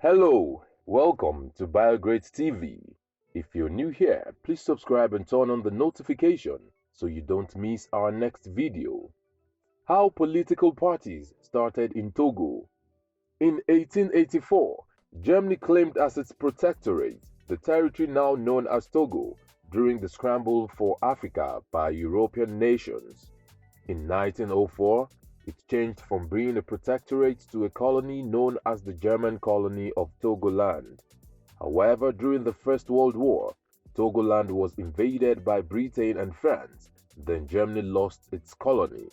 Hello, welcome to BioGrades TV. If you're new here, please subscribe and turn on the notification so you don't miss our next video. How political parties started in Togo. In 1884, Germany claimed as its protectorate the territory now known as Togo during the scramble for Africa by European nations. In 1904, it changed from being a protectorate to a colony known as the German colony of Togoland. However, during the First World War, Togoland was invaded by Britain and France, then Germany lost its colony.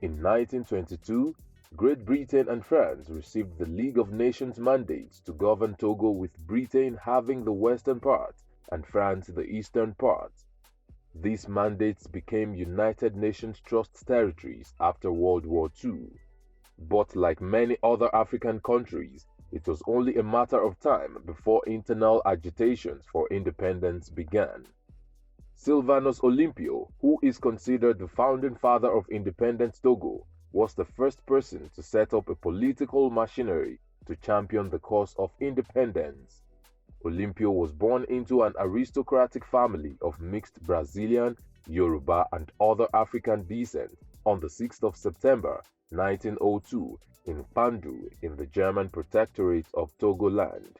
In 1922, Great Britain and France received the League of Nations mandates to govern Togo, with Britain having the western part and France the eastern part. These mandates became United Nations Trust territories after World War II. But like many other African countries, it was only a matter of time before internal agitations for independence began. Sylvanus Olympio, who is considered the founding father of independent Togo, was the first person to set up a political machinery to champion the cause of independence. Olympio was born into an aristocratic family of mixed Brazilian, Yoruba, and other African descent on the 6th of September 1902 in Pandu in the German protectorate of Togoland.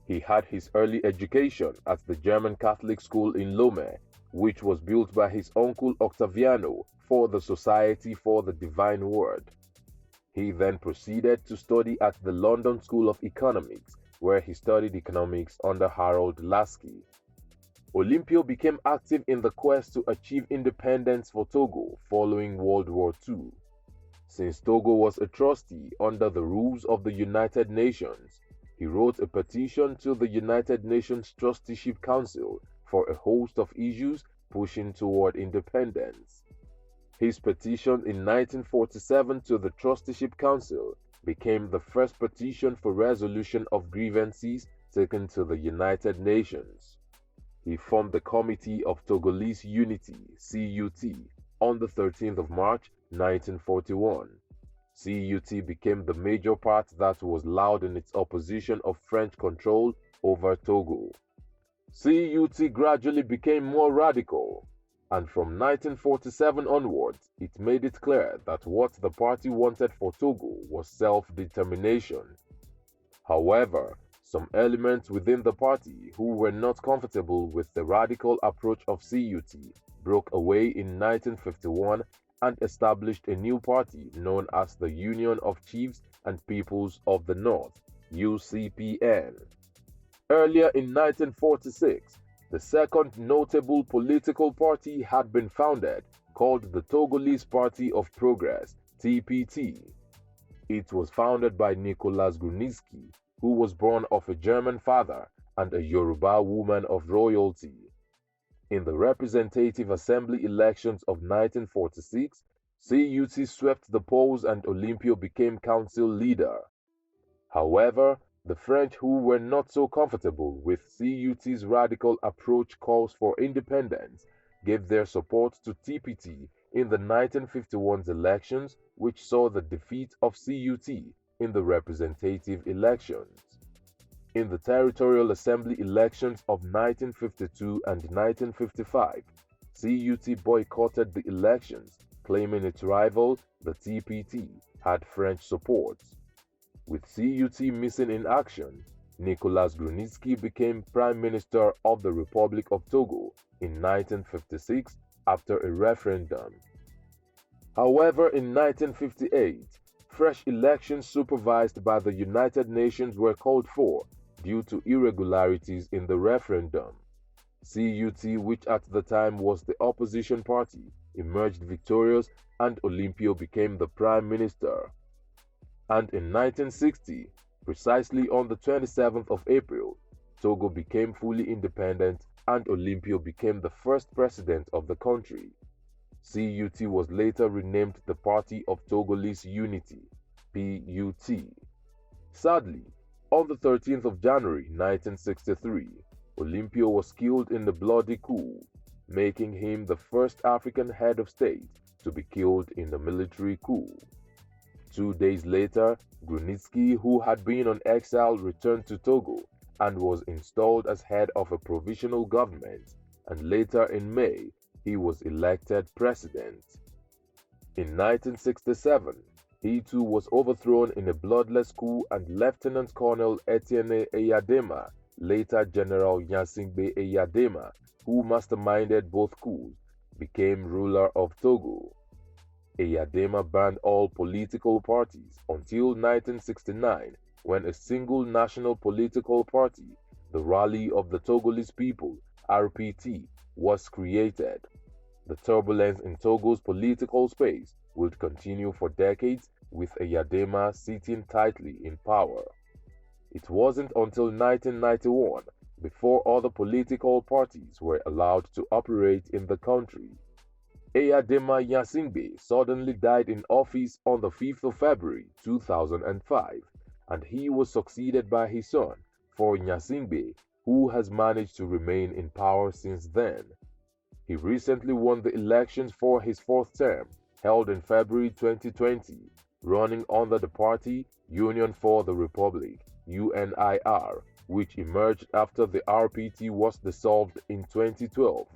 He had his early education at the German Catholic school in Lome, which was built by his uncle Octaviano for the Society for the Divine Word. He then proceeded to study at the London School of Economics, where he studied economics under Harold Lasky. Olympio became active in the quest to achieve independence for Togo following World War II. Since Togo was a trustee under the rules of the United Nations, he wrote a petition to the United Nations Trusteeship Council for a host of issues pushing toward independence. His petition in 1947 to the Trusteeship Council became the first petition for resolution of grievances taken to the United Nations. He formed the Committee of Togolese Unity (CUT) on the 13th of March 1941. CUT became the major part that was loud in its opposition of French control over Togo. CUT gradually became more radical, and from 1947 onwards, it made it clear that what the party wanted for Togo was self-determination. However, some elements within the party who were not comfortable with the radical approach of CUT broke away in 1951 and established a new party known as the Union of Chiefs and Peoples of the North, UCPN. Earlier in 1946, the second notable political party had been founded, called the Togolese Party of Progress, TPT. It was founded by Nicolas Grunitzky, who was born of a German father and a Yoruba woman of royalty. In the Representative Assembly elections of 1946, CUT swept the polls and Olympio became council leader. However, the French, who were not so comfortable with CUT's radical approach calls for independence, gave their support to TPT in the 1951 elections, which saw the defeat of CUT in the representative elections. In the Territorial Assembly elections of 1952 and 1955, CUT boycotted the elections, claiming its rival, the TPT, had French support. With CUT missing in action, Nicolas Grunitzky became Prime Minister of the Republic of Togo in 1956 after a referendum. However, in 1958, fresh elections supervised by the United Nations were called for due to irregularities in the referendum. CUT, which at the time was the opposition party, emerged victorious and Olympio became the Prime Minister. And in 1960, precisely on the 27th of April, Togo became fully independent and Olympio became the first president of the country. CUT was later renamed the Party of Togolese Unity, PUT. Sadly, on the 13th of January 1963, Olympio was killed in a bloody coup, making him the first African head of state to be killed in a military coup. 2 days later, Grunitzky, who had been on exile, returned to Togo and was installed as head of a provisional government, and later in May, he was elected president. In 1967, he too was overthrown in a bloodless coup, and Lieutenant Colonel Etienne Eyadema, later General Gnassingbé Eyadema, who masterminded both coups, became ruler of Togo. Eyadema banned all political parties until 1969, when a single national political party, the Rally of the Togolese People (RPT), was created. The turbulence in Togo's political space would continue for decades, with Eyadema sitting tightly in power. It wasn't until 1991 before other political parties were allowed to operate in the country. Eyadema Gnassingbé suddenly died in office on the 5th of February 2005, and he was succeeded by his son, Faure Gnassingbé, who has managed to remain in power since then. He recently won the elections for his fourth term, held in February 2020, running under the party Union for the Republic (UNIR), which emerged after the RPT was dissolved in 2012.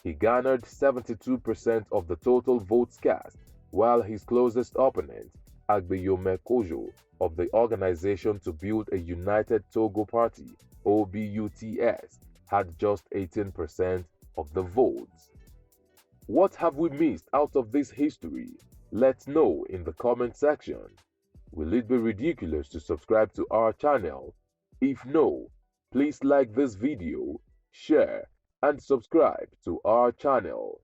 He garnered 72% of the total votes cast, while his closest opponent, Agbeyome Kojo, of the Organization to Build a United Togo Party (OBUTS), had just 18% of the votes. What have we missed out of this history? Let's know in the comment section. Will it be ridiculous to subscribe to our channel? If no, please like this video, share, and subscribe to our channel.